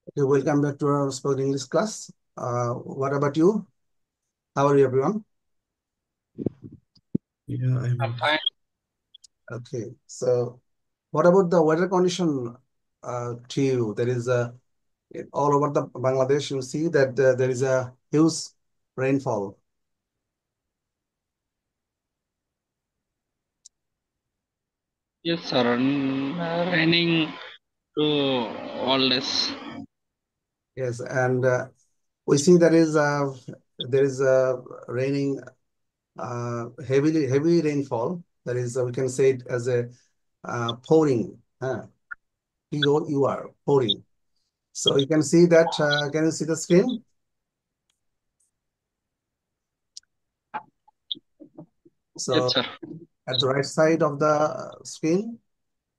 Okay, welcome back to our spoken English class. What about you? How are you, everyone? Yeah, I'm I'm fine. Okay, so what about the weather condition to you? There is all over the Bangladesh, you see that there is a huge rainfall. Yes, sir. Raining to all this. Yes, and we see there is raining heavy rainfall. That is we can say it as a pouring. Pour pouring. So you can see that. Can you see the screen? Yes, So sir. at the right side of the screen,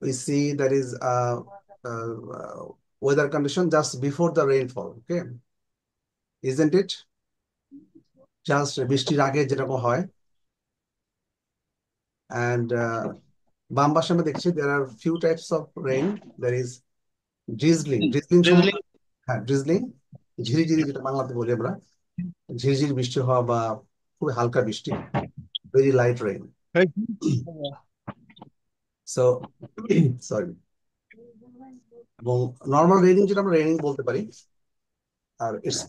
we see there is a weather condition just before the rainfall. Okay, isn't it? Just বৃষ্টির আগে যেরকম হয়, and বাম পাশে আমরা দেখছি there are few types of rain. There is drizzling. Drizzling Drizzling. সম্বন্ধে হ্যাঁ drizzling ঝিরিঝিরি যেটা বাংলাতে বলি আমরা ঝিরিঝিরি বৃষ্টি হওয়া বা খুবই হালকা বৃষ্টি, very light rain. So sorry. এবং নর্মাল রেইনিং যেটা আমরা রেইনিং বলতে পারি, আর ইটস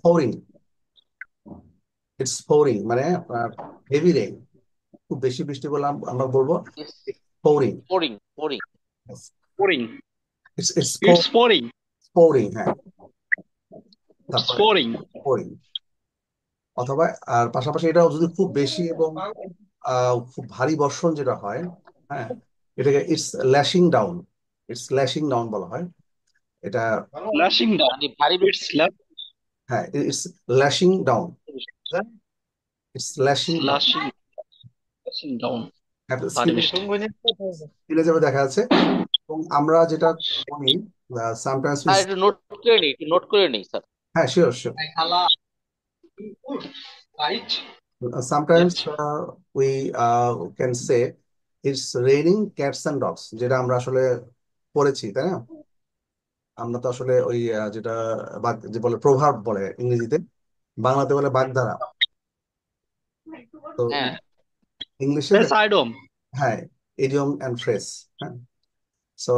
পোরিং মানে আপনার হেভি রেইন, খুব বেশি বৃষ্টি বলে আমরা বলবো Yes, pouring. pouring. Pouring. It's It's pouring. Pouring, হ্যাঁ, It's তারপরে pouring. পোরিং। অথবা আর পাশাপাশি এটা যদি খুব বেশি এবং খুব ভারী বর্ষণ যেটা হয়, হ্যাঁ, এটাকে ইটস ল্যাশিং ডাউন বলা হয় এটা। Lashing down. মানে ভারী It's হ্যাঁ, it's lashing down. It's lashing down. lashing down. ভারী স্ক্রিনে বৃষ্টি। যাবে দেখা যাচ্ছে। এবং আমরা যেটা বলি সামটাইমস স্যার একটু নোট করে নিই স্যার। হ্যাঁ, sure sure. Right? Sometimes Yes. we can say it's raining cats and dogs, যেটা আমরা আসলে পড়েছি, তাই না? আমরা তো আসলে ওই যেটা যে বলে প্রভাব বলে ইংরেজিতে, বাংলাতে বলে বাগধারা। তো হ্যাঁ, ইংলিশে Yes, I do. হ্যাঁ ইডিয়ম অ্যান্ড ফ্রেজ। হ্যাঁ, সো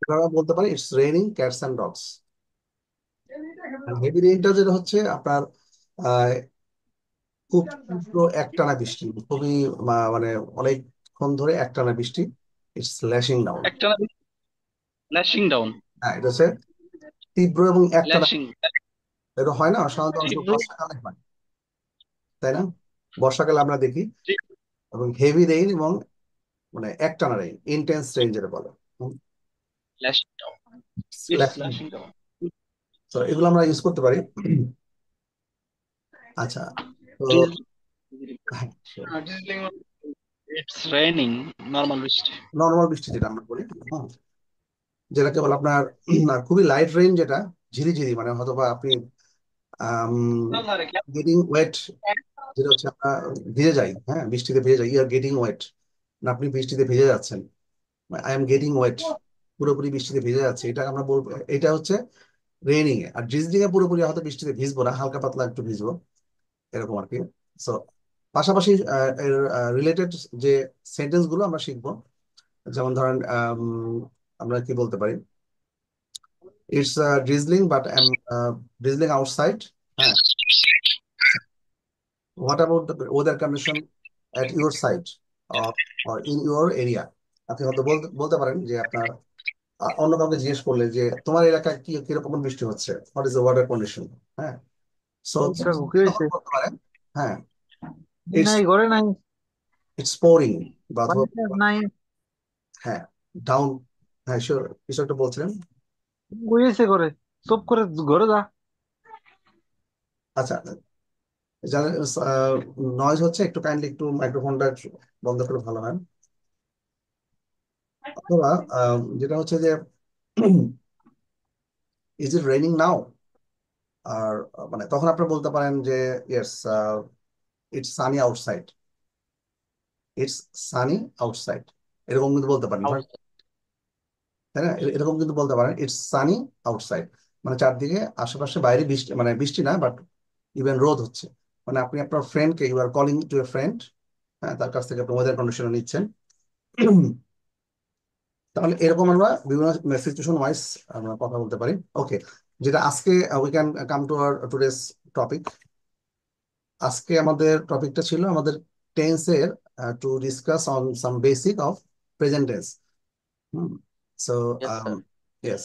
আমরা বলতে পারি it's raining cats and dogs. Heavy রেইনটা যেটা হচ্ছে আপনার আহ, খুব তীব্র একটানা বৃষ্টি, খুবই মানে অনেকক্ষণ ধরে একটানা বৃষ্টি, ইটস ল্যাশিং ডাউন। একটা lashing down. হ্যাঁ, এটা হচ্ছে তীব্র এবং একটানা। Lashing. এটা হয় না সাধারণত অনেক সময় বর্ষাকালে হয়, তাই না? বর্ষাকালে আমরা দেখি, এবং হেভি রেইন এবং মানে একটানা রেইন, ইন্টেন্স রেইন যেটা বলে। Lashing down. It's lashing down. তো এগুলো আমরা ইউজ করতে পারি। আচ্ছা, তো Drizzling. হ্যাঁ, Drizzling. It's raining. Normal বৃষ্টি। নর্মাল বৃষ্টি যেটা আমরা বলি, যেটাকে বলে আপনার খুবই লাইট রেইন, যেটা ঝিরিঝিরি মানে হয়তো বা আপনি গেটিং ওয়েট, যেটা হচ্ছে আমরা ভিজে যাই, হ্যাঁ, বৃষ্টিতে ভিজে যাই, ইউ আর গেটিং ওয়েট, না আপনি বৃষ্টিতে ভিজে যাচ্ছেন, আই এম গেটিং ওয়েট, পুরোপুরি বৃষ্টিতে ভিজে যাচ্ছে, এটা আমরা বলবো। এটা হচ্ছে রেইনিং এ। আর ড্রিজলিং এ পুরোপুরি হয়তো বৃষ্টিতে ভিজবো না, হালকা পাতলা একটু ভিজবো, এরকম আর কি। সো পাশাপাশি এর রিলেটেড যে সেন্টেন্স গুলো আমরা শিখবো, যেমন ধরেন আমরা কি বলতে পারি, it's drizzling but I am drizzling outside. হ্যাঁ, what about the weather condition at your side or in your area. আপনি হয়তো বলতে পারেন যে আপনার অন্য কাউকে জিজ্ঞেস করলে যে তোমার এলাকায় কি কিরকম বৃষ্টি হচ্ছে, what is the weather condition. হ্যাঁ, সো আচ্ছা, কি তখন হয়েছে? বলতে পারেন হ্যাঁ ইটস নাই, ঘরে নাই, ইটস পোরিং, বা অথবা বাড়িতে নাই। হ্যাঁ ডাউন। হ্যাঁ শিওর, কিছু একটা বলছিলেন। কি হয়েছে ঘরে? চুপ করে ঘরে যা। আচ্ছা, যারা নয়েজ হচ্ছে একটু কাইন্ডলি একটু মাইক্রোফোনটা বন্ধ করে ভালো হয়। অথবা যেটা হচ্ছে যে ইজ ইট রেইনিং নাও, আর মানে তখন আপনি বলতে পারেন যে yes it's sunny outside, it's sunny outside, এরকম কিন্তু বলতে পারেন, তাই না? এরকম কিন্তু বলতে পারেন ইটস সানি আউটসাইড, মানে চারদিকে আশেপাশে বাইরে বৃষ্টি, মানে বৃষ্টি না, বাট ইভেন রোদ হচ্ছে, মানে আপনি আপনার ফ্রেন্ডকে, you are calling to a friend, হ্যাঁ, তার কাছ থেকে আপনি ওয়েদার কন্ডিশন নিচ্ছেন। তাহলে এরকম আমরা বিভিন্ন সিচুয়েশন ওয়াইজ আমরা কথা বলতে পারি। ওকে, যেটা আজকে we can come to our today's topic. আজকে আমাদের টপিকটা ছিল আমাদের টেন্সের, to discuss on some basic of present tense. So yes sir. Yes,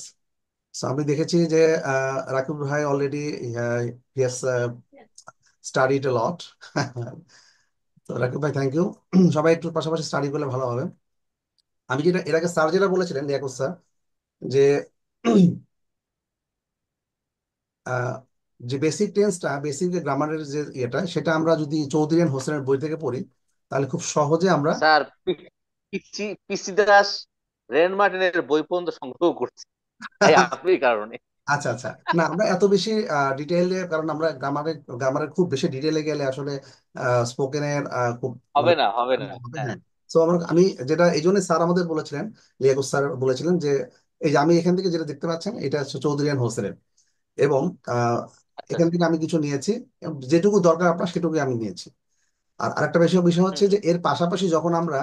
so আমি দেখেছি যে রাকিব ভাই already has studied a lot. তো রাকিব ভাই, থ্যাংক ইউ। সবাই একটু পাশাপাশি স্টাডি করলে ভালো হবে। আমি যেটা এর আগে স্যার যেটা বলেছিলেন, লিয়াকত স্যার, যে আহ, যে বেসিক টেন্সটা, বেসিক গ্রামারের যে ইয়েটা, সেটা আমরা যদি চৌধুরী এন্ড হোসেনের বই থেকে পড়ি, তাহলে খুব সহজে আমরা। স্যার, পিসি পিসি দাস রেন মার্টিনের বই পর্যন্ত সংগ্রহ করছি এই আপনার কারণে। আচ্ছা আচ্ছা, না আমরা এত বেশি ডিটেইলে, কারণ আমরা গ্রামারের খুব বেশি ডিটেইলে গেলে আসলে স্পোকেনের খুব হবে মানে না, হবে না। হবে, হ্যাঁ। হ্যাঁ। তো আমি যেটা এই জন্য স্যার আমাদের বলেছিলেন, লিয়াকত স্যার বলেছিলেন যে এই যে আমি এখান থেকে যেটা দেখতে পাচ্ছেন, এটা হচ্ছে চৌধুরী এন্ড হোসেনের, এবং আহ, আচ্ছা এখান স্যার। থেকে আমি কিছু নিয়েছি, যেটুকু দরকার আপনার সেটুকুই আমি নিয়েছি। আর আরেকটা বিষয় বিষয় হচ্ছে হুম যে এর পাশাপাশি যখন আমরা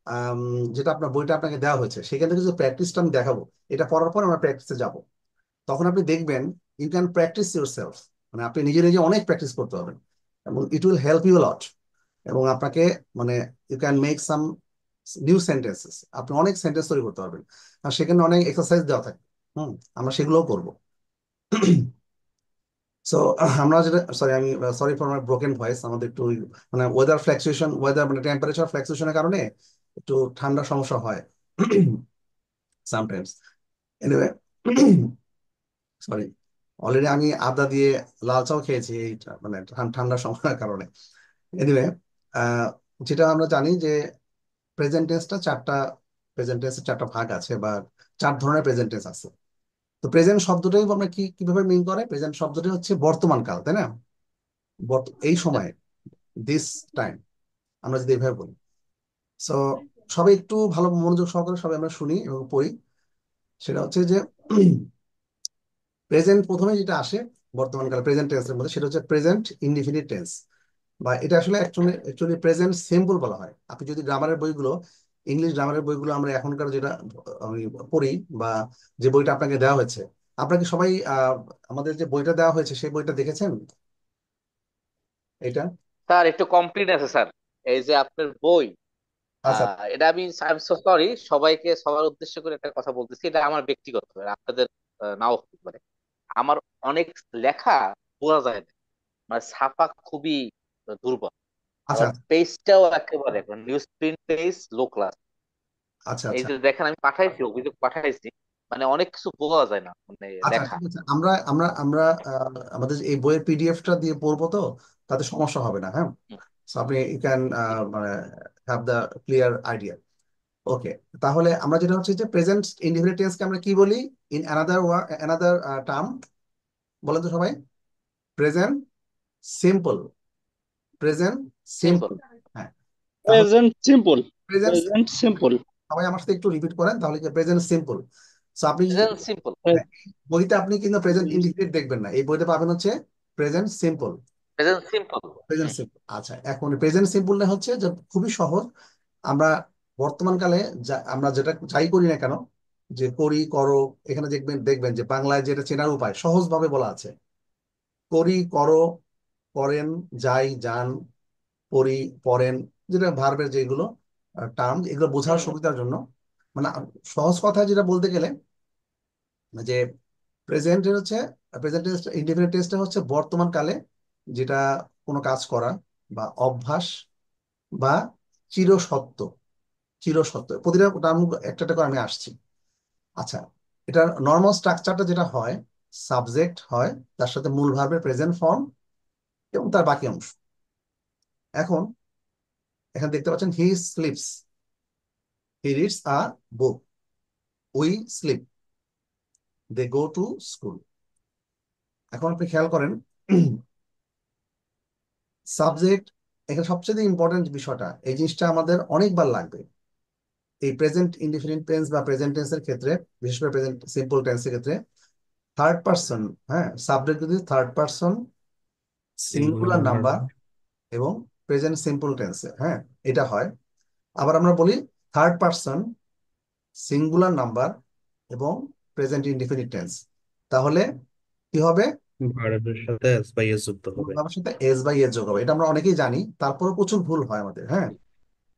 আম, যেটা আপনার বইটা আপনাকে দেওয়া হয়েছে, সেখান থেকে যে প্র্যাকটিসটা আমি দেখাবো, এটা পড়ার পর আমরা প্র্যাকটিসে যাব, তখন আপনি দেখবেন you can practice yourself, মানে আপনি নিজে নিজে অনেক প্র্যাকটিস করতে পারবেন, এবং it will help you lot. এবং আপনাকে মানে you can make some new sentences, আপনি অনেক সেন্টেন্স তৈরি করতে পারবেন, আর সেখানে অনেক এক্সারসাইজ দেওয়া থাকে। আমরা সেগুলোও করবো। সো আমরা যেটা, সরি আমি, sorry for my broken voice, আমাদের একটু মানে ওয়েদার ফ্ল্যাকচুয়েশন, ওয়েদার মানে টেম্পারেচার ফ্ল্যাকচুয়েশনের কারণে একটু ঠান্ডার সমস্যা হয় সামটাইমস। এনিওয়ে, সরি, অলরেডি আমি আদা দিয়ে লাল চাও খেয়েছি এই মানে ঠান্ডার সমস্যার কারণে। এনিওয়ে, যেটা আমরা জানি যে প্রেজেন্ট টেন্সটা চারটা, প্রেজেন্ট টেন্সের চারটা ভাগ আছে, বা চার ধরনের প্রেজেন্ট টেন্স আছে। তো প্রেজেন্ট শব্দটাই আমরা কিভাবে মিন করে, প্রেজেন্ট শব্দটা হচ্ছে বর্তমান কাল, তাই না? এই সময়ে, দিস টাইম, আমরা যদি এইভাবে বলি। সো সবাই একটু ভালো মনোযোগ সহকারে সবাই আমরা শুনি এবং পড়ি। সেটা হচ্ছে যে প্রেজেন্ট প্রথমে যেটা আসে বর্তমানকালে প্রেজেন্ট টেন্সের মধ্যে, সেটা হচ্ছে প্রেজেন্ট ইনডিফিনিট টেন্স, বা এটা আসলে অ্যাকচুয়ালি প্রেজেন্ট সিম্পল বলা হয়। আপনি যদি গ্রামারের বইগুলো, ইংলিশ গ্রামারের বইগুলো আমরা এখনকার যেটা আমি পড়ি, বা যে বইটা আপনাকে দেওয়া হয়েছে, আপনাকে সবাই আমাদের যে বইটা দেওয়া হয়েছে সেই বইটা দেখেছেন এটা? স্যার, একটু কমপ্লিট আছে স্যার, এই যে আপনার বই। আচ্ছা এটা আমি সরি, সবাইকে সবার উদ্দেশ্য করে একটা কথা বলতেছি, এটা আমার ব্যক্তিগত, আপনাদের নাও হতে পারে। আমার অনেক লেখা বোঝা যায় না, মানে ছাপা খুবই দুর্বল। আচ্ছা আবার পেজটাও একেবারে news print page low class. আচ্ছা এই আচ্ছা যে দেখেন, আমি পাঠাইছি, অভিযোগ পাঠাইছি, মানে অনেক কিছু বোঝা যায় না মানে আচ্ছা, লেখা। ঠিক আছে, আমরা আমরা আমরা আমাদের এই বইয়ের পিডিএফটা দিয়ে পড়বো, তো তাতে সমস্যা হবে না, হ্যাঁ। হুম, So আপনি ইউ ক্যান মানে হ্যাভ দ্য ক্লিয়ার আইডিয়া। ওকে, তাহলে আমরা যেটা হচ্ছে যে প্রেজেন্ট ইনডিফিনিট টেন্সকে আমরা কি বলি, ইন অ্যানাদার অ্যানাদার টার্ম, বলেন তো সবাই? Present simple, present simple. Simple, হ্যাঁ। তাহলে present simple. Present, present simple. সবাই আমার সাথে একটু রিপিট করেন, তাহলে কি প্রেজেন্ট সিম্পল। সো আপনি সিম্পল। হ্যাঁ, বইতে আপনি কিন্তু প্রেজেন্ট ইনডিফিনিট দেখবেন না, এই বইতে পাবেন হচ্ছে present simple. Present simple. Present simple, আচ্ছা। এখন প্রেজেন্ট সিম্পলটা হচ্ছে যে খুবই সহজ। আমরা বর্তমান কালে আমরা যেটা যাই করি না কেন, যে করি করো, এখানে দেখবেন দেখবেন যে বাংলায় যেটা চেনার উপায় সহজ ভাবে বলা আছে, করি করো করেন, যাই যান, পড়ি পড়েন, যেটা ভার্বের যেগুলো টার্ম, এগুলো বোঝার হুম সুবিধার জন্য, মানে সহজ কথায় যেটা বলতে গেলে, যে প্রেজেন্টের হচ্ছে, প্রেজেন্ট ইনডিফিনিট টেন্সটা হচ্ছে বর্তমান কালে যেটা কোনো কাজ করা, বা অভ্যাস, বা চিরসত্য, চিরসত্য, প্রতিটা টার্ম একটা একটা করে আমি আসছি। আচ্ছা, এটার নর্মাল স্ট্রাকচারটা যেটা হয়, সাবজেক্ট হয়, তার সাথে মূল ভার্বের প্রেজেন্ট ফর্ম, এবং তার বাকি অংশ। এখন এখানে দেখতে পাচ্ছেন he sleeps, he reads a book, we sleep, they go to school. এখন আপনি খেয়াল করেন সাবজেক্ট, এখানে সবচেয়ে ইম্পর্টেন্ট বিষয়টা, এই জিনিসটা আমাদের অনেকবার লাগবে এই প্রেজেন্ট ইনডিফিনিট টেন্স বা প্রেজেন্ট টেন্সের ক্ষেত্রে, বিশেষ করে প্রেজেন্ট সিম্পল টেন্সের ক্ষেত্রে। থার্ড পার্সন, হ্যাঁ, সাবজেক্ট যদি third person singular singular number number এবং প্রেজেন্ট সিম্পল টেন্সে, হ্যাঁ, এটা হয়। আবার আমরা বলি থার্ড পার্সন সিঙ্গুলার নাম্বার এবং প্রেজেন্ট ইনডিফিনিট টেন্স, তাহলে কি হবে? ভার্বের সাথে এস বাই এস যুক্ত হবে। ভার্বের সাথে এস বাই এস যোগ হবে। এটা আমরা অনেকেই জানি, তারপরে প্রচুর ভুল হয় আমাদের, হ্যাঁ।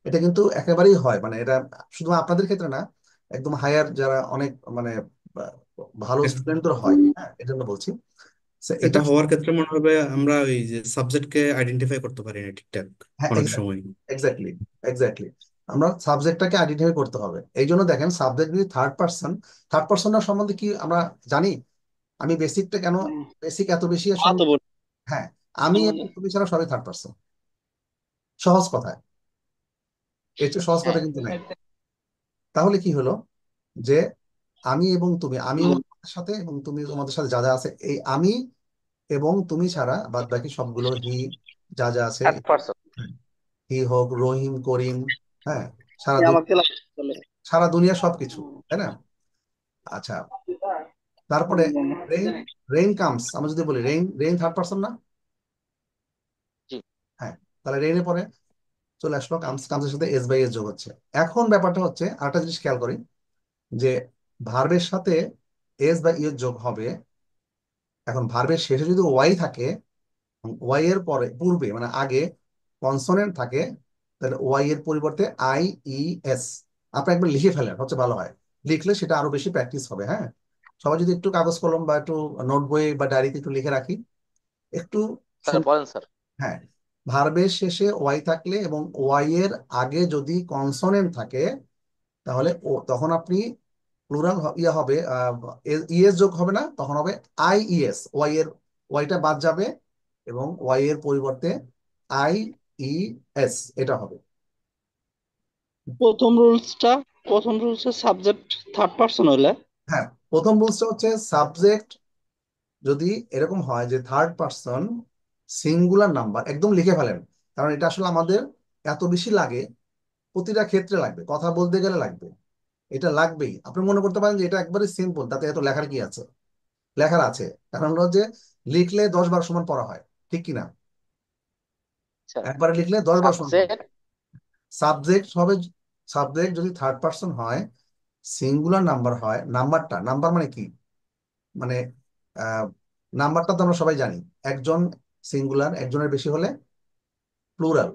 এটা কিন্তু একেবারেই হয়, মানে এটা শুধু আপনাদের ক্ষেত্রে না, একদম হায়ার যারা অনেক মানে আহ, ভালো স্টুডেন্টদের হয়, হ্যাঁ, এই জন্য বলছি। So, এটা এটা হওয়ার ক্ষেত্রে মনে হবে আমরা ওই যে সাবজেক্টকে আইডেন্টিফাই করতে পারি না ঠিকঠাক হ্যাঁ, অনেক সময়। Exactly, exactly. আমরা সাবজেক্টটাকে আইডেন্টিফাই করতে হবে। এই জন্য দেখেন সাবজেক্ট যদি থার্ড পার্সন, থার্ড পার্সনের সম্বন্ধে কি আমরা জানি? আমি বেসিকটা কেন, বেসিক এত বেশি তো বলি হ্যাঁ, আমি এবং মানে, তুমি ছাড়া সবাই থার্ড পার্সন। সহজ কথায়, এর চেয়ে সহজ কথা হ্যাঁ। কিন্তু নাই। তাহলে কি হলো যে আমি এবং তুমি, আমি এবং তোমাদের সাথে এবং তুমি তোমাদের সাথে যা যা আছে, এই আমি এবং তুমি ছাড়া বাদ বাকি সবগুলো হি, যা যা আছে, থার্ড পার্সন। হি হোক, রহিম, করিম, হ্যাঁ, সারা আমাকে বলে সারা দুনিয়া সবকিছু, তাই না? আচ্ছা, তারপরে রেইন, রেইন কামস, আমরা যদি বলি রেইন, রেইন থার্ড পার্সন না? জি। হ্যাঁ, তাহলে রেইনে পরে চলে আসলো কামস, কামসের সাথে এস বাই এস যোগ হচ্ছে। এখন ব্যাপারটা হচ্ছে আরেকটা জিনিস খেয়াল করি, যে ভার্বের সাথে এস বা ইএস যোগ হবে। এখন ভার্বের শেষে যদি ওয়াই থাকে, ওয়াই এর পরে পূর্বে মানে আগে কনসোনেন্ট থাকে, তাহলে ওয়াই এর পরিবর্তে আই, ই, এস। আপনি একবার লিখে ফেলেন, হচ্ছে ভালো হয়। লিখলে সেটা আরো বেশি প্র্যাকটিস হবে, হ্যাঁ। সবাই যদি একটু কাগজ কলম বা একটু নোট বই বা ডায়েরিতে একটু লিখে রাখি, একটু স্যার শুন- বলেন স্যার। হ্যাঁ, ভার্বের শেষে ওয়াই থাকলে এবং ওয়াই এর আগে যদি কনসোনেন্ট থাকে, তাহলে তখন আপনি প্লুরাল ইয়ে হবে, ইএস যোগ হবে না, তখন হবে আই, ইএস। ওয়াই এর ওয়াইটা বাদ যাবে এবং ওয়াই এর পরিবর্তে আই, ই, এস, এটা হবে। প্রথম রুলসটা, প্রথম রুলসের সাবজেক্ট থার্ড পার্সন হলে হ্যাঁ, প্রথম রুলসটা হচ্ছে সাবজেক্ট যদি এরকম হয় যে থার্ড পার্সন সিঙ্গুলার নাম্বার, একদম লিখে ফেলেন, কারণ এটা আসলে আমাদের এত বেশি লাগে, প্রতিটা ক্ষেত্রে লাগবে, কথা বলতে গেলে লাগবে, এটা লাগবেই। আপনি মনে করতে পারেন যে এটা একবারে সিম্পল, তাতে এত লেখার কি আছে? লেখার আছে, কারণ হলো যে লিখলে 10 বার সমান পড়া হয়, ঠিক কিনা? আচ্ছা, একবারে লিখলে 10 বার সমান পড়া। সাবজেক্ট। সাবজেক্ট হবে, সাবজেক্ট যদি থার্ড পার্সন হয়, সিঙ্গুলার নাম্বার হয়, নাম্বারটা, নাম্বার মানে কি, মানে নাম্বারটা তো আমরা সবাই জানি, একজন সিঙ্গুলার, একজনের বেশি হলে প্লুরাল।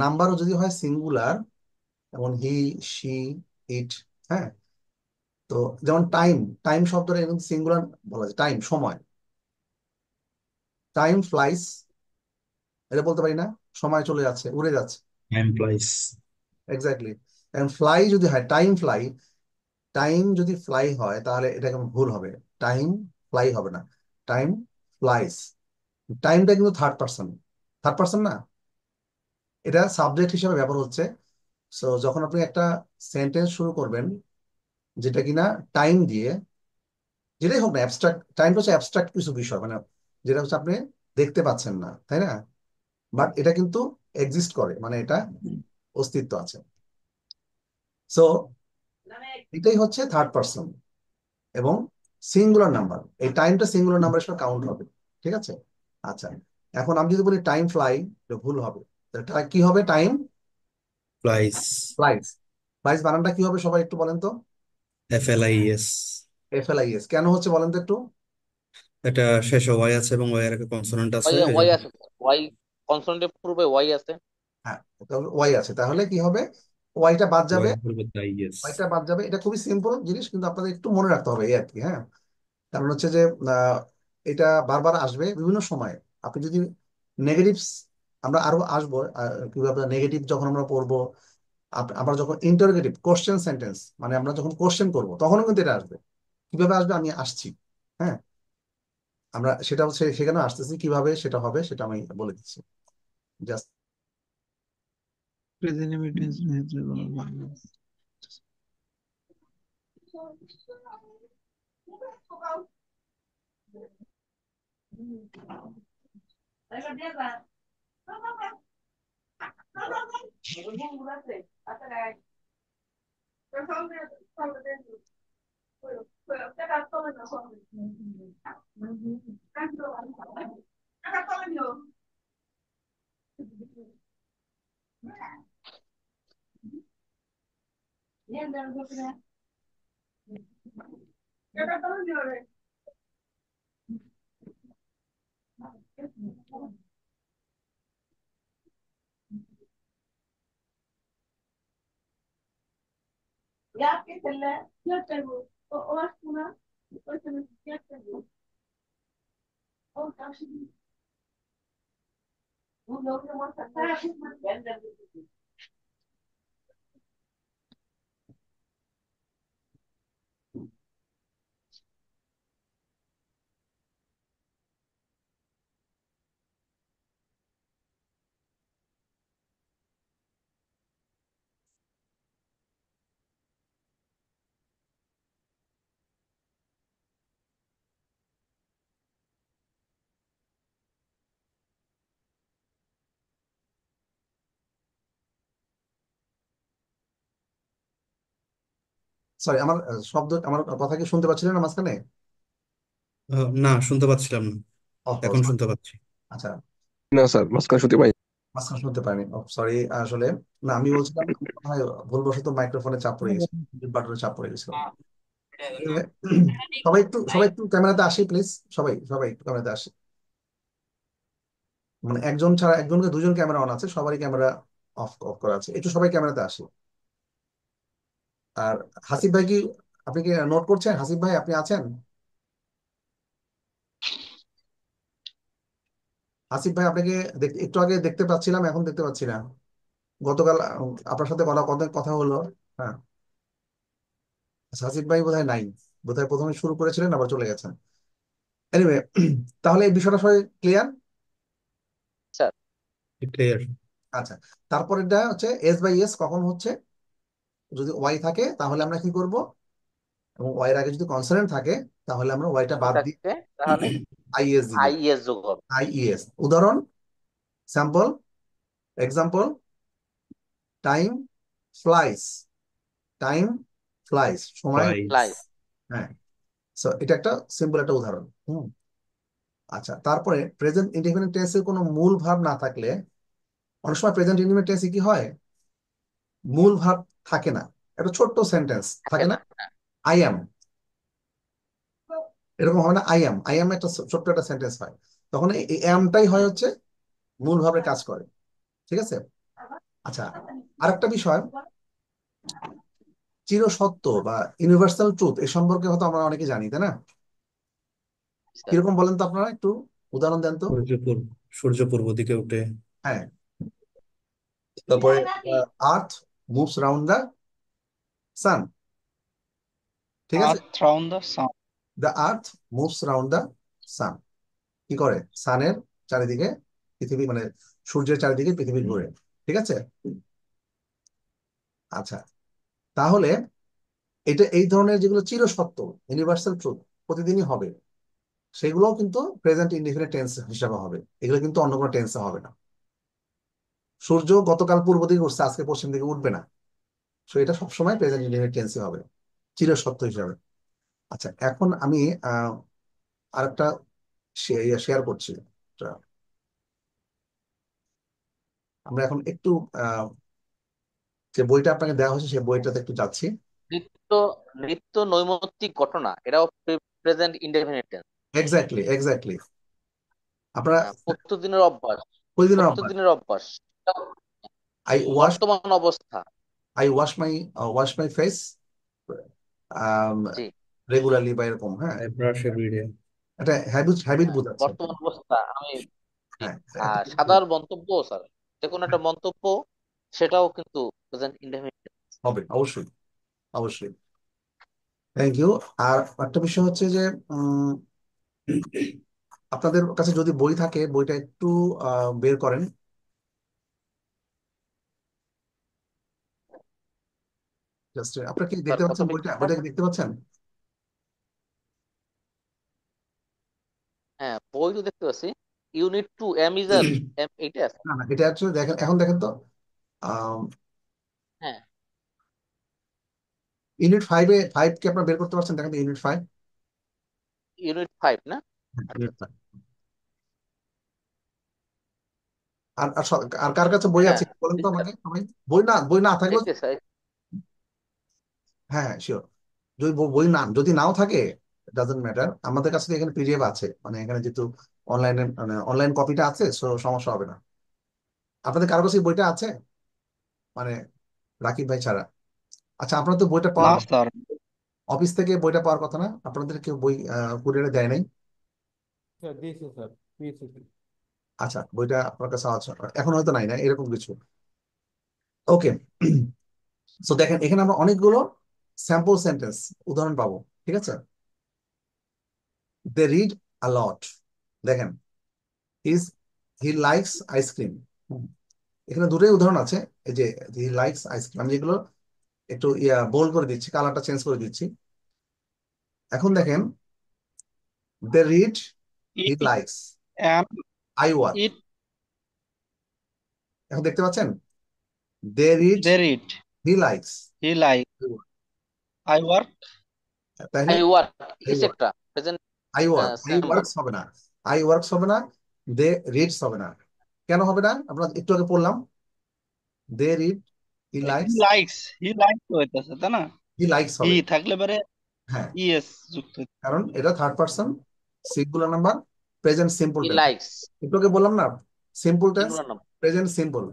নাম্বারও যদি হয় সিঙ্গুলার, যেমন হি, শি, ইট, হ্যাঁ। তো যেমন টাইম, টাইম শব্দটা এরকম সিঙ্গুলার বলা যায়, টাইম সময়, টাইম ফ্লাইস, এটা বলতে পারি না, সময় চলে যাচ্ছে, উড়ে যাচ্ছে। এমপ্লয়িজ। এক্স্যাক্টলি। এবং ফ্লাই যদি হয় টাইম ফ্লাই, টাইম যদি ফ্লাই হয় তাহলে এটা কেমন ভুল হবে, টাইম ফ্লাই হবে না, টাইম ফ্লাইস। টাইমটা কিন্তু থার্ড পার্সন, থার্ড পার্সন না, এটা সাবজেক্ট হিসেবে ব্যবহার হচ্ছে। সো যখন আপনি একটা সেন্টেন্স শুরু করবেন যেটা কিনা টাইম দিয়ে, যেটাই হোক না, অ্যাবস্ট্রাক্ট, টাইমটা হচ্ছে অ্যাবস্ট্রাক্ট কিছু বিষয়, মানে যেটা হচ্ছে আপনি দেখতে পাচ্ছেন না, তাই না? বাট এটা কিন্তু এক্সিস্ট করে, মানে এটা অস্তিত্ব আছে। সো এটাই হচ্ছে থার্ড পার্সন এবং সিঙ্গুলার নাম্বার। এই টাইমটা সিঙ্গুলার নাম্বার হিসেবে কাউন্ট হবে, ঠিক আছে? আচ্ছা, এখন আমি যদি বলি টাইম ফ্লাই, ভুল হবে। এটা কি হবে? Time flies. ফ্লাইস। ফ্লাইস বানানটা কি হবে সবাই একটু বলেন তো? FLIES। FLIS। কেন হচ্ছে বলেন তো একটু? এটা শেষে ওয়াই আছে এবং ওয়াই এর একটা কনসোনেন্ট আছে ওয়াই এই ওয়াই জন্য। আছে, ওয়াই কনসোনেন্টের পূর্বে ওয়াই আছে। হ্যাঁ, ওয়াই আছে, তাহলে কি হবে? ওয়াইটা বাদ যাবে, ওয়াই এর পরিবর্তে IES। ওয়াইটা বাদ যাবে। এটা খুবই সিম্পল জিনিস, কিন্তু আপনাদের একটু মনে রাখতে হবে এই আর কি, হ্যাঁ। কারণ হচ্ছে যে আহ, এটা বারবার আসবে বিভিন্ন সময়। আপনি যদি নেগেটিভস, আমরা আরো আসবো কিভাবে নেগেটিভ যখন আমরা পড়বো, আমরা যখন ইন্টারোগেটিভ কোশ্চেন সেন্টেন্স, মানে আমরা যখন কোশ্চেন করব তখনও কিন্তু এটা আসবে। কিভাবে আসবে আমি আসছি, হ্যাঁ। আমরা সেটা হচ্ছে সেখানে আসতেছি, কিভাবে সেটা হবে সেটা আমি বলে দিচ্ছি জাস্ট। প্রেজেন্ট ইনডিফিনিট ক্ষেত্রে কোনো সরি, আমার শব্দ, আমার কথা কি শুনতে পাচ্ছিলেন না মাঝখানে? না, শুনতে পাচ্ছিলাম না। ওহ, এখন শুনতে পাচ্ছি। আচ্ছা, না স্যার, মাঝখানে শুনতে পাই। মাঝখানে শুনতে পারিনি, সরি আসলে। না, আমি বলছিলাম হয় ভুলবশত মাইক্রোফোনে চাপ পড়ে গেছে, বাটনে চাপ পড়ে গেছিল। সবাই একটু ক্যামেরাতে আসি প্লিজ। সবাই সবাই একটু ক্যামেরাতে আসি। মানে একজন ছাড়া, একজনকে দুজন ক্যামেরা অন আছে, সবারই ক্যামেরা অফ অফ করা আছে। একটু সবাই ক্যামেরাতে আসি। আর হাসিব ভাই কি, আপনি কি নোট করছেন? হাসিব ভাই, আপনি আছেন? হাসিব ভাই, আপনাকে একটু আগে দেখতে পাচ্ছিলাম, এখন দেখতে পাচ্ছি না। গতকাল আপনার সাথে কথা কথা কথা হলো। হ্যাঁ, আচ্ছা, হাসিব ভাই বোধহয় নাই, বোধহয় প্রথমে শুরু করেছিলেন আবার চলে গেছেন। এনিওয়ে, তাহলে এই বিষয়টা সবাই ক্লিয়ার? স্যার। ক্লিয়ার। আচ্ছা, তারপর এটা হচ্ছে এস বাই এস কখন হচ্ছে? যদি ওয়াই থাকে তাহলে আমরা কি করব, এবং ওয়াই এর আগে যদি কনসোনেন্ট থাকে তাহলে আমরা ওয়াইটা বাদ দিই, থাকে তাহলে আইএস দিয়ে দিব। আইএস যোগ হবে। আইইএস, উদাহরণ, sample, example, time flies, time flies, সময়। ফ্লাইস। ফ্লাইস। হ্যাঁ, সো এটা একটা সিম্পল একটা উদাহরণ। আচ্ছা, তারপরে প্রেজেন্ট ইনডিফিনিট টেন্সের কোনো মূল ভাব না থাকলে, অনেক সময় প্রেজেন্ট ইনডিফিনিট টেন্সে কি হয়, মূল ভাব থাকে না, একটা ছোট্ট সেন্টেন্স থাকে থাকে না, না। আই অ্যাম, এরকম হয় না? আই অ্যাম একটা ছোট্ট একটা সেন্টেন্স হয়, তখন এই অ্যামটাই হয় হচ্ছে মূল ভাবে কাজ করে। ঠিক আছে? আচ্ছা, আরেকটা বিষয়, চিরসত্য বা ইউনিভার্সাল ট্রুথ এ সম্পর্কে হয়তো আমরা অনেকে জানি, তাই না? স্যার। কিরকম বলেন তো আপনারা, একটু উদাহরণ দেন তো। সূর্য পূর্ব দিকে উঠে। হ্যাঁ, তারপরে আর্থ মুভস রাউন্ড দ্য সান। ঠিক আছে, Earth round the sun. The earth moves round the সান, কি করে? সানের চারিদিকে পৃথিবী, মানে সূর্যের চারিদিকে পৃথিবী ঘুরে। ঠিক আছে? আচ্ছা, তাহলে এটা এই ধরনের যেগুলো চিরসত্য, ইউনিভার্সাল ট্রুথ, প্রতিদিনই হবে, সেগুলোও কিন্তু প্রেজেন্ট ইনডিফিনিট টেন্স হিসাবে হবে। এগুলো কিন্তু অন্য কোনো টেন্সে হবে না। সূর্য গতকাল পূর্ব দিকে উঠছে, আজকে পশ্চিম দিকে উঠবে না। সো এটা সবসময় প্রেজেন্ট ইনডিফিনিট টেন্সই হবে, চিরসত্য হিসাবে। আচ্ছা, এখন আমি আরেকটা শেয়ার করছি। এটা আমরা এখন একটু আহ, যে বইটা আপনাকে দেওয়া হয়েছে সেই বইটাতে একটু যাচ্ছি। নিত্য নিত্য নৈমিত্তিক ঘটনা, এটাও present indefinite tense. Exactly, exactly. আপনারা প্রতিদিনের অভ্যাস। প্রতিদিনের অভ্যাস। প্রতিদিনের অভ্যাস, এটাও আই ওয়াশ বর্তমান অবস্থা। I wash my face G. Regularly বা এরকম। হ্যাঁ, আই ব্রাশ এভরিডে। এটা হ্যাবিট হ্যাবিট বোঝাচ্ছে। বর্তমান অবস্থা আমি। জি। হ্যাঁ, আর সাধারণ মন্তব্য স্যার, যে কোনো একটা মন্তব্য, সেটাও কিন্তু প্রেজেন্ট ইনডেফিনিট। হবে অবশ্যই, অবশ্যই। Thank you. আর একটা বিষয় হচ্ছে যে উম, আপনাদের কাছে যদি বই থাকে, বইটা একটু বের করেন। জাস্ট আপনারা কি স্যার দেখতে কত পাচ্ছেন পেজ বইটা? স্যার? বইটা কি দেখতে পাচ্ছেন? হ্যাঁ, বই তো দেখতে পাচ্ছি। Unit two am is are am, এইটা আছে। না না, এটা অ্যাকচুয়ালি দেখেন, এখন দেখেন তো, হ্যাঁ। ইউনিট ফাইভে, ফাইভ কি আপনারা বের করতে পারছেন? দেখেন তো ইউনিট ফাইভ। ইউনিট 5 না? আচ্ছা ইউনিট 5। আর কার কাছে বই হ্যাঁ আছে বলেন তো স্যার, আমাকে সবাই। বই না থাকলেও, দেখতে স্যার। হ্যাঁ হ্যাঁ শিওর, যদি বই না যদি নাও থাকে, ডাজন্ট ম্যাটার, আমাদের কাছে তো এখানে পিডিএফ আছে, মানে এখানে যেহেতু অনলাইনে মানে অনলাইন কপিটা আছে, সো সমস্যা হবে না। আপনাদের কারো কাছে এই বইটা আছে, মানে রাকিব ভাই ছাড়া? আচ্ছা, আপনার তো বইটা না পাওয়ার কথা, স্যার, অফিস থেকে বইটা পাওয়ার কথা না? আপনাদের কেউ বই কুরিয়ারে দেয় নাই? স্যার দিয়েছে স্যার, দিয়েছে স্যার। আচ্ছা, বইটা আপনার কাছে আছে, এখন হয়তো নাই না এরকম কিছু। ওকে। সো দেখেন, এখানে আমরা অনেকগুলো স্যাম্পল সেন্টেন্স উদাহরণ পাবো, ঠিক আছে? দে রিড আ লট। দেখেন, হিজ হি লাইকস আইসক্রিম। এখানে দুটোই উদাহরণ আছে। এই যে হি লাইকস আইসক্রিম, আমি যেগুলো একটু বোল্ড করে দিচ্ছি, কালারটা চেঞ্জ করে দিচ্ছি। এখন দেখেন, they read, he eat likes, and I work. It এখন দেখতে পাচ্ছেন, they read, they read, he likes, he like, I work. তাহলে I work I is work, একটা প্রেজেন্ট আই সিম্বল। ওয়ার্কস হবে না, আই ওয়ার্কস হবে না, দে রিডস হবে না। কেন হবে না? আমরা একটু আগে পড়লাম, they read, he he likes, likes, he likes হইতেছে তাই না? হি লাইকস হি হবে। থাকলে পরে হ্যাঁ, ইএস যুক্ত হইতো। কারণ এটা third person singular number, present simple he tense. Likes একটু আগে বললাম না, simple tense, singular number. Present simple.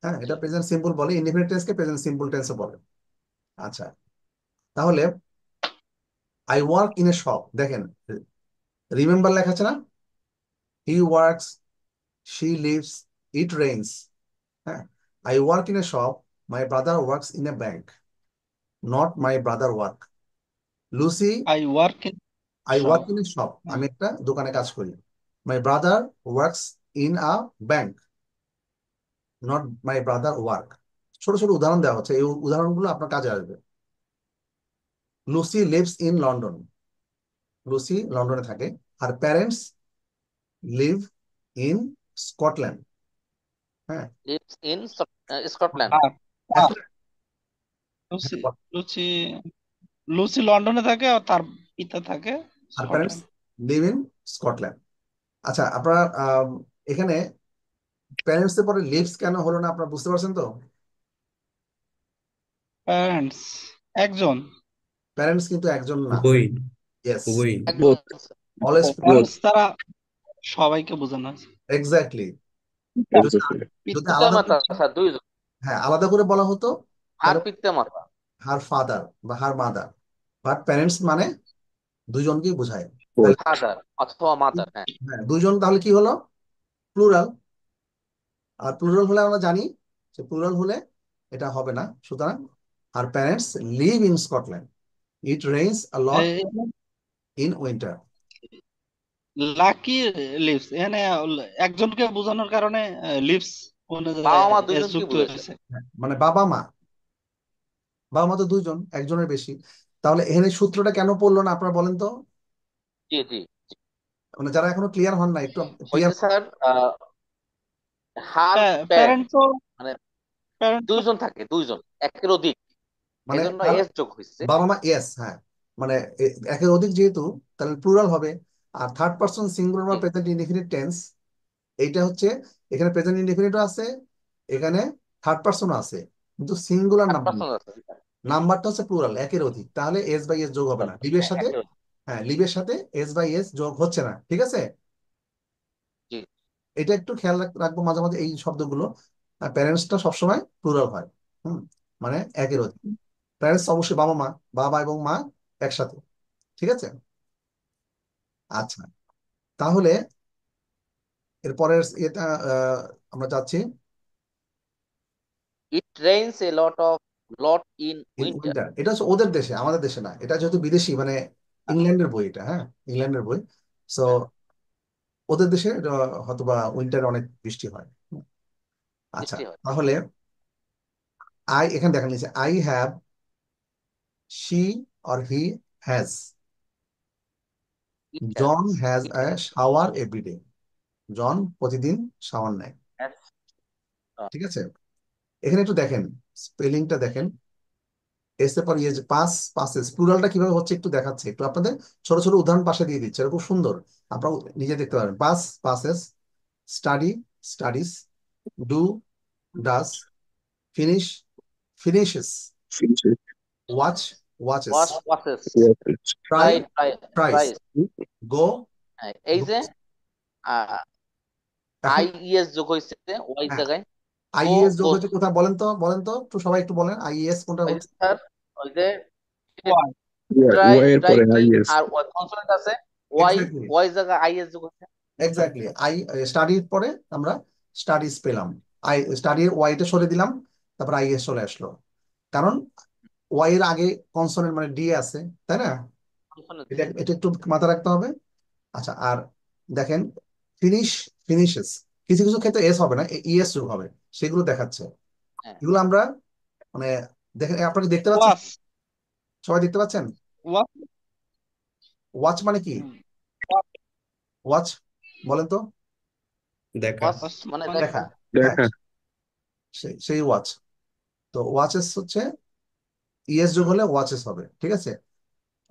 হ্যাঁ, এটা প্রেজেন্ট সিম্পল বলে, ইনডিফিনিট টেন্সকে প্রেজেন্ট সিম্পল টেন্সও বলে। আচ্ছা, তাহলে I work in a shop, দেখেন রিমেম্বার লেখা আছে না? He works, she lives, it rains. হ্যাঁ, I work in a shop, my brother works in a bank, not my brother work. Lucy, I work in I shop. Work in a shop, আমি একটা দোকানে কাজ করি। মাই brother works in a bank, not my brother work. ছোট ছোট উদাহরণ দেওয়া হচ্ছে, এই উদাহরণগুলো আপনার কাজে আসবে। Lucy lives in London, Lucy লন্ডনে থাকে। আর প্যারেন্টস লিভ ইন স্কটল্যান্ড। হ্যাঁ, লিভস ইন স্কটল্যান্ড। আর আর এখন লুসি, লুচি লুসি লন্ডনে থাকে আর তার পিতা থাকে আর parents Scotland. Live in Scotland. আচ্ছা, আপনার এখানে প্যারেন্টস এর পরে লিভস কেন হলো না, আপনারা বুঝতে পারছেন তো? প্যারেন্টস একজন, প্যারেন্টস কিন্তু একজন না। বই ইয়েস, বই একজন। বোথ অলওয়েজ বোথ প্যারেন্টস তারা সবাইকে বোঝানো হয়েছে। এক্স্যাক্টলি। যদি এক্স্যাক্টলি। যদি পিতা, পিতা আলাদা মাতা করে, স্যার দুইজন। হ্যাঁ আলাদা করে বলা হতো, আর তাহলে পিতা মাতা, হার ফাদার বা হার মাদার। বাট প্যারেন্টস মানে দুজনকেই বোঝায়। বোথ। তাহলে ফাদার অথবা মাদার। হ্যাঁ হ্যাঁ, দুইজন তাহলে কি হলো? প্লুরাল। আর প্লুরাল হলে আমরা জানি যে প্লুরাল হলে এটা হবে না, সুতরাং আর parents live in Scotland, it rains a lot in winter. Lucky lives এখানে একজনকে বোঝানোর কারণে লিভস বাবা মা এস দুইজনকে যুক্ত বুঝাইছে। হয়েছে। মানে বাবা মা, বাবা মা তো দুইজন, একজনের বেশি। তাহলে এখানে সূত্রটা কেন পড়লো না আপনারা বলেন তো? জি জি। মানে যারা এখনো ক্লিয়ার হন না, একটু ওই ক্লিয়ার। যে স্যার হার প্যারেন্ট প্যারেন্ট তো মানে প্যারেন্ট তো দুইজন থাকে, দুইজন একের অধিক, মানে এজন্য তার এস যোগ হয়েছে। বাবা মা, ইয়েস, হ্যাঁ, মানে একের অধিক যেহেতু, তাহলে প্লুরাল হবে। আর থার্ড পার্সন সিঙ্গুলার বা জি, প্রেজেন্ট ইনডিফিনিট টেন্স, এইটা হচ্ছে এখানে প্রেজেন্ট ইনডিফিনিটও আছে, এখানে থার্ড পার্সনও আছে, কিন্তু সিঙ্গুলার থার্ড নাম্বার পারসন না। আছে। নাম্বারটা হচ্ছে প্লুরাল, একের অধিক, তাহলে এস বাই এস যোগ হবে না লিভের সাথে। একের অধিক। হ্যাঁ, লিভের সাথে এস বাই এস যোগ হচ্ছে না, ঠিক আছে? জি এটা একটু খেয়াল রাখবো মাঝে মাঝে এই শব্দগুলো। প্যারেন্টসটা সবসময় প্লুরাল হয়। হুম, মানে একের অধিক। প্যারেন্টস অবশ্যই বাবা মা, বাবা এবং মা একসাথে, ঠিক আছে? আচ্ছা, তাহলে এরপরের এটা আমরা যাচ্ছি it rains A lot in in winter. Winter. এটা হচ্ছে ওদের দেশে, আমাদের দেশে না, এটা যেহেতু বিদেশি, মানে ইংল্যান্ডের বই এটা, হ্যাঁ ইংল্যান্ডের বই। সো ওদের দেশে এটা হয়তো বা উইন্টারে অনেক বৃষ্টি হয়। আচ্ছা, বৃষ্টি হয়। তাহলে এখানে দেখা নিয়েছে I have, she or he has, it has, John has it a has, shower every day. John প্রতিদিন শাওয়ার নেয়, ঠিক আছে? এখানে একটু দেখেন, স্পেলিংটা দেখেন। এস এর পর ইয়ে পাস, পাসেস প্লুরালটা কিভাবে হচ্ছে একটু দেখাচ্ছে, একটু আপনাদের ছোট ছোট উদাহরণ পাশে দিয়ে দিচ্ছে, এটা খুব সুন্দর, আপনারা নিজে দেখতে পারেন। Pass, passes, study, studies, do, does, finish, finishes, Finish it. Watch, watches, wash washes, Yes, yes. Try, try try tries, tries. Go, এই যে গোস। এখন আইইএস যোগ হয়েছে ওয়াই হ্যাঁ, জায়গায়, গো আইএস যোগ গোস। হচ্ছে কোথায় বলেন তো, বলেন তো একটু, সবাই একটু বলেন আইএস কোনটা ওই যে হচ্ছে। স্যার, ওই যে ওয়াই Yeah, ট্রাই Y এর পরে ট্রাইকিং IS. আর কনসোনেন্ট আছে, ওয়াই এক্স্যাক্টলি, ওয়াই জায়গায় আইএস যোগ হয়েছে। এক্স্যাক্টলি। স্টাডির পরে আমরা স্টাডিজ পেলাম, স্টাডির ওয়াইটা সরে দিলাম, তারপর আইএস চলে আসলো, কারণ ওয়াই এর আগে কনসোনেন্ট মানে ডি আছে, তাই না? কনসোনেন্ট। এটা এটা একটু মাথায় রাখতে হবে। আচ্ছা, আর দেখেন ফিনিশ, ফিনিশেস, কিছু কিছু ক্ষেত্রে এস হবে না, ইএস যোগ হবে, সেগুলো দেখাচ্ছে। হ্যাঁ, এগুলো আমরা মানে দেখেন, আপনাকে দেখতে পাচ্ছেন, ওয়াস সবাই দেখতে পাচ্ছেন। ওয়াস ওয়াচ মানে কি? ওয়াচ বলেন তো। দেখা। ওয়াশ ওয়াস মানে মানে দেখা, দেখা। হ্যাঁ, দেখা। সেই ওয়াচ। তো ওয়াচেস হচ্ছে ইএস যোগ হলে ওয়াচেস হবে, ঠিক আছে।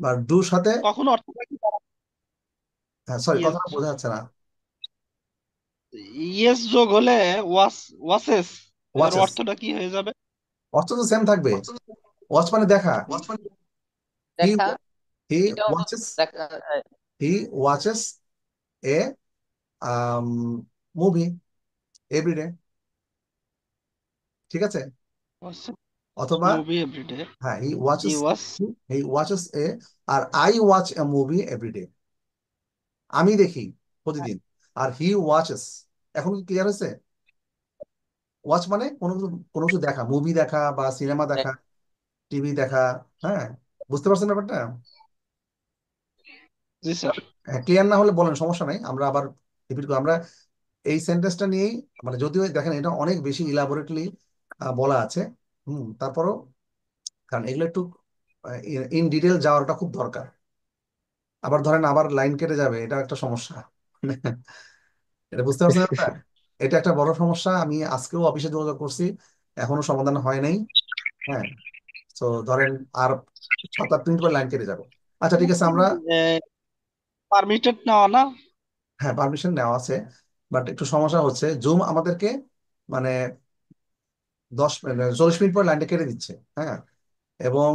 আর ডুর সাথে, তখন অর্থটা কি হ্যাঁ সরি, ইয়েস, কথাটা বোঝা যাচ্ছে না। ইয়েস যোগ হলে ওয়াসেস, এর ওয়াচেস অর্থটা কি হয়ে যাবে? অর্থ তো সেম থাকবে, ওয়াচ মানে দেখা। হি দেখা, হি এটাও তো ওয়াচেস, দেখা। He watches a movie every day, ঠিক আছে। অথবা মুভি এভরিডে, হ্যাঁ, he he watches, was he watches a, আর I watch a movie every day, আমি দেখি প্রতিদিন, আর হি ওয়াচেস, এখন কি ক্লিয়ার হয়েছে? ওয়াচ মানে কোনো কিছু দেখা, মুভি দেখা বা সিনেমা দেখা, টিভি দেখা, হ্যাঁ, বুঝতে পারছেন ব্যাপারটা? জি স্যার। হ্যাঁ, ক্লিয়ার না হলে বলেন, সমস্যা নাই, আমরা আবার রিপিট করি। আমরা এই সেন্টেন্সটা নিয়েই, মানে যদিও দেখেন এটা অনেক বেশি ইলাবোরেটলি বলা আছে, তারপরও, কারণ এগুলো একটু ইন ডিটেল যাওয়াটা খুব দরকার। আবার ধরেন আবার লাইন কেটে যাবে, এটা একটা সমস্যা। এটা বুঝতে পারছেন ব্যাপারটা? এটা একটা বড় সমস্যা, আমি আজকেও অফিসে যোগাযোগ করছি, এখনো সমাধান হয় নাই। হ্যাঁ, তো ধরেন আর 7-8 মিনিট পর লাইন কেটে যাবে। আচ্ছা ঠিক আছে, আমরা পারমিটেড নেওয়া না? হ্যাঁ পারমিশন নেওয়া আছে, বাট একটু সমস্যা হচ্ছে, জুম আমাদেরকে মানে 40 মিনিট পর লাইনটা কেটে দিচ্ছে, হ্যাঁ, এবং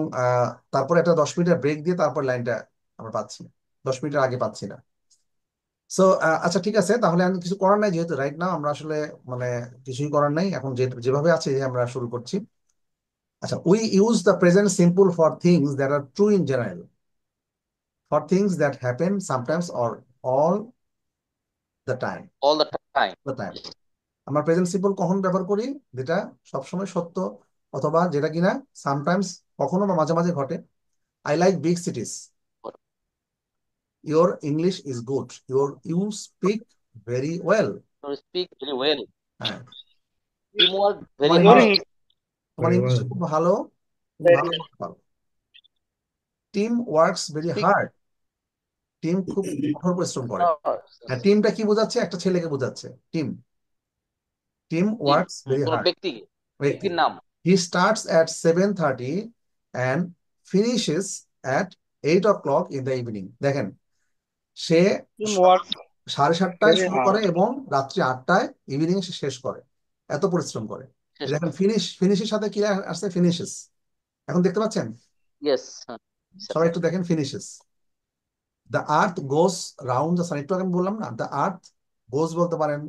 তারপরে একটা 10 মিনিটের ব্রেক দিয়ে তারপর লাইনটা আমরা পাচ্ছি, 10 মিনিটের আগে পাচ্ছি না। সো আচ্ছা ঠিক আছে, তাহলে আমি কিছু করার নাই, যেহেতু রাইট নাও আমরা আসলে মানে কিছুই করার নাই, এখন যেভাবে আছে আমরা শুরু করছি। আচ্ছা, we use the present simple for things that are true in general, for things that happen sometimes or all the time, all the time. The time. আমরা প্রেজেন্ট সিম্পল কখন ব্যবহার করি? যেটা সবসময় সত্য, অথবা যেটা কিনা সামটাইমস কখনো বা মাঝে মাঝে ঘটে। I like big cities, your English is good, you speak very well. Speak very well, হ্যাঁ, টিম ওয়ার্ক ভেরি তোমার ইউর ইংলিশ, হার্ড। তোমার ইংলিশ খুব ভালো, তুমি ভালো বলতে পারো। Team works very hard, team খুব কঠোর পরিশ্রম করে। হ্যাঁ, টিমটা কি বোঝাচ্ছে? একটা ছেলেকে বোঝাচ্ছে team, team team, works very কোন হার্ড, ব্যক্তি, ব্যক্তি। ব্যক্তির নাম। হি starts at 7:30 and finishes at 8 o'clock in the evening. দেখেন, সে টিম ওয়ার্ক 7:30টায় ভেরি শুরু হার্ড। করে এবং রাত্রি 8টায় ইভিনিং সে শেষ করে, এত পরিশ্রম করে। শেষ দেখেন করে। ফিনিশের সাথে কি আসছে? ফিনিশেস, এখন দেখতে পাচ্ছেন? ইয়েস। সবাই একটু দেখেন finishes. The earth goes round the সান, একটু আগে আমি বললাম না, দ্য আর্থ গোস বলতে পারেন,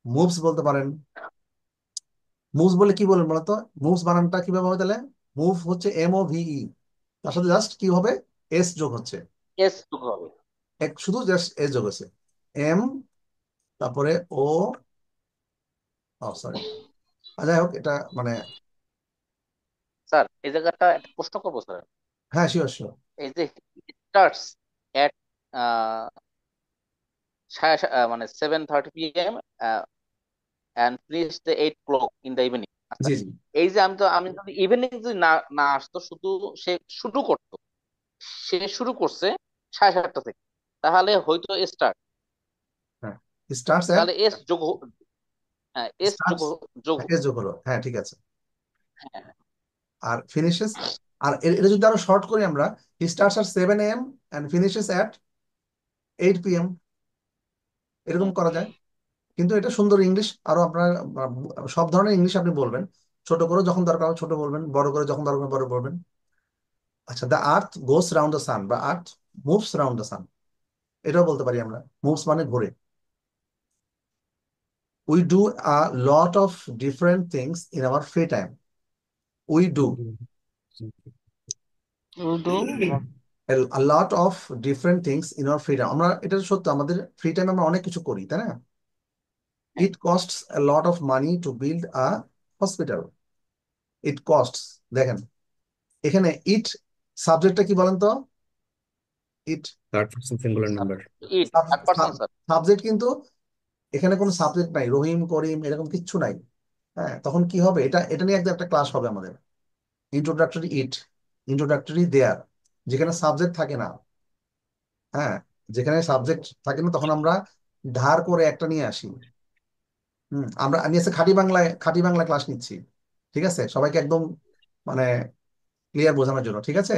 মুভস বলতে পারেন। মুভস বলে কি বলেন বলতো? মুভস বানানটা কিভাবে হবে তাহলে? মুভ হচ্ছে MOVE, তার সাথে জাস্ট কি হবে? এস যোগ হচ্ছে, ইয়েস হবে। এক শুধু জাস্ট এস যোগ হচ্ছে, এম, তারপরে ও, সরি, যাই হোক, এটা মানে, স্যার এই জায়গাটা একটা প্রশ্ন করবো স্যার। হ্যাঁ শিওর শিওর। এই যে স্টার্টস এট মানে 7:30 p.m. and finish the 8 o'clock in the evening. আচ্ছা, জি জি, এই যে আমি যদি ইভিনিং যদি না না আসতো, শুধু সে শুরু করতো, সে শুরু করছে 7:30 থেকে, তাহলে হয়তো স্টার্ট, হ্যাঁ, স্টার্টস এট, তাহলে এস যোগ হ্যাঁ এস যোগ স্টার্টস যোগ এস যোগ হলো, হ্যাঁ ঠিক আছে। হ্যাঁ, আর ফিনিশেস আর এটা যদি আরো শর্ট করি আমরা, হি starts at 7 AM and finishes at 8 PM, এরকম করা যায়। কিন্তু এটা সুন্দর ইংলিশ, আরো আপনার সব ধরনের ইংলিশ আপনি বলবেন। ছোট করে যখন দরকার হবে ছোট বলবেন, বড় করে যখন দরকার হবে বড় বলবেন। আচ্ছা, the earth goes round the sun বা earth moves round the sun, এটাও বলতে পারি আমরা। মুভস মানে ঘোরে। We do a lot of different things in our free time. We do Urdu a lot of different things in our free time. আমরা এটা সত্য, আমাদের ফ্রি টাইমে আমরা অনেক কিছু করি, তাই না? It costs a lot of money to build a hospital. It costs, দেখেন এখানে ইট সাবজেক্টটা কি বলেন তো? It third person singular number. It third person sir. Subject, কিন্তু এখানে কোনো সাবজেক্ট নাই, রহিম করিম এরকম কিচ্ছু নাই। হ্যাঁ, তখন কি হবে? এটা এটা নিয়ে একদম একটা ক্লাস হবে আমাদের, ইন্ট্রোডাক্টরি ইট, ইন্ট্রোডাক্টরি দেয়ার, যেখানে সাবজেক্ট থাকে না। হ্যাঁ, যেখানে সাবজেক্ট থাকে না তখন আমরা ধার করে একটা নিয়ে আসি। আমি আজকে খাঁটি বাংলায় ক্লাস নিচ্ছি, ঠিক আছে? সবাইকে একদম মানে ক্লিয়ার বোঝানোর জন্য, ঠিক আছে?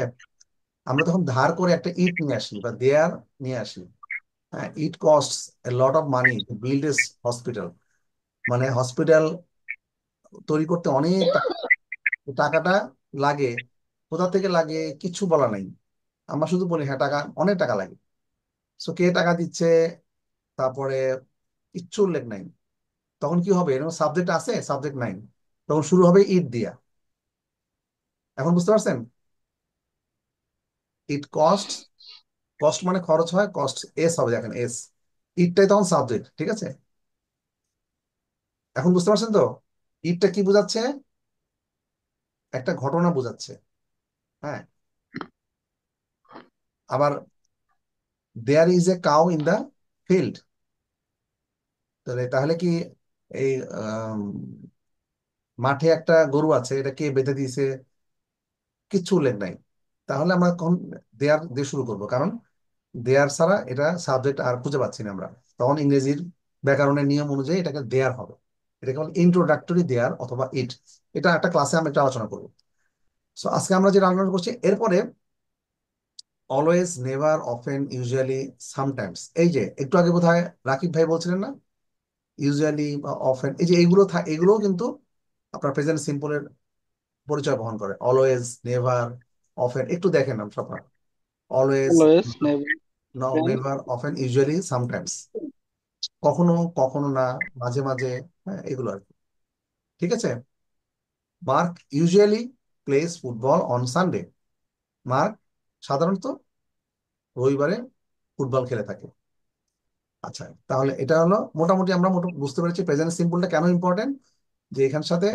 আমরা তখন ধার করে একটা ইট নিয়ে আসি বা দেয়ার নিয়ে আসি। হ্যাঁ, it costs a lot of money to build as hospital, মানে হসপিটাল তৈরি করতে অনেক টাকাটা লাগে। কোথা থেকে লাগে কিছু বলা নাই, আমরা শুধু বলি হ্যাঁ টাকা, অনেক টাকা লাগে। সো কে টাকা দিচ্ছে, তারপরে কিচ্ছু উল্লেখ নাই। তখন কি হবে? এরকম সাবজেক্ট আছে, সাবজেক্ট নাই, তখন শুরু হবে ইট দিয়া। এখন বুঝতে পারছেন? ইট কস্ট, কস্ট মানে খরচ হয়, কস্ট এস হবে, দেখেন এস, ইটটাই তখন সাবজেক্ট, ঠিক আছে? এখন বুঝতে পারছেন তো? ইটটা কি বোঝাচ্ছে? একটা ঘটনা বোঝাচ্ছে। হ্যাঁ, আবার there is a cow in the field, তাহলে তাহলে কি এই মাঠে একটা গরু আছে, এটা কে বেঁধে দিয়েছে? কিচ্ছু উল্লেখ নাই। তাহলে আমরা কখন দেয়ার দিয়ে শুরু করব? কারণ দেয়ার ছাড়া এটা সাবজেক্ট আর খুঁজে পাচ্ছি না আমরা। তখন ইংরেজির ব্যাকরণের নিয়ম অনুযায়ী এটাকে দেয়ার হবে। এটাকে বলে ইন্ট্রোডাক্টরি দেয়ার অথবা ইট। এটা একটা ক্লাসে আমরা একটা আলোচনা করবো। সো আজকে আমরা যেটা আলোচনা করছি, এরপরে always, never, often, usually, sometimes. এই যে একটু আগে বোধহয় রাকিব ভাই বলছিলেন না, ইউজুয়ালি বা অফেন, এই যে এগুলোও কিন্তু আপনার প্রেজেন্ট সিম্পলের পরিচয় বহন করে। অলওয়েজ, নেভার, অফেন, একটু দেখেন আপনার। Always, always never never, often, usually, sometimes, কখনো কখনো না, মাঝে মাঝে, হ্যাঁ এগুলো আর কি। ঠিক আছে? Mark usually plays football on Sunday. Mark সাধারণত রবিবারে ফুটবল খেলে থাকে। আচ্ছা, তাহলে এটা হলো মোটামুটি আমরা বুঝতে পেরেছি প্রেজেন্ট সিম্পলটা কেন ইম্পর্টেন্ট, যে এখানের সাথে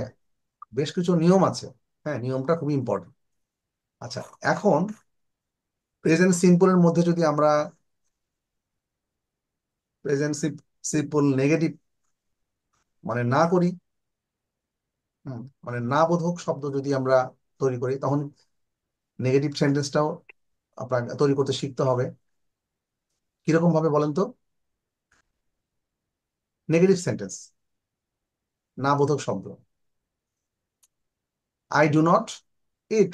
বেশ কিছু নিয়ম আছে। হ্যাঁ, নিয়মটা খুবই ইম্পর্টেন্ট। আচ্ছা, এখন প্রেজেন্ট সিম্পলের মধ্যে যদি আমরা প্রেজেন্ট সিম্পল নেগেটিভ মানে না করি, মানে না বোধক শব্দ যদি আমরা তৈরি করি, তখন নেগেটিভ সেন্টেন্সটাও আপনার তৈরি করতে শিখতে হবে। কিরকম ভাবে বলেন তো? নেগেটিভ সেন্টেন্স, না বোধক শব্দ। I do not it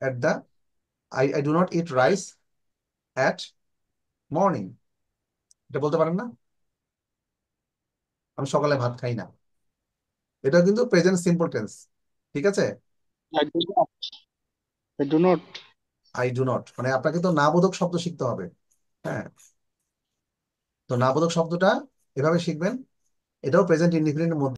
at the I do not eat rice at morning, এটা বলতে পারেন না? আমি সকালে ভাত খাই না, এটা কিন্তু প্রেজেন্ট সিম্পল টেন্স। ঠিক আছে? I do not I do not I do not মানে আপনাকে তো না বোধক শব্দ শিখতে হবে। হ্যাঁ, তো না বোধক শব্দটা এভাবে শিখবেন, এটাও প্রেজেন্ট ইনডিফিনিটের মধ্যে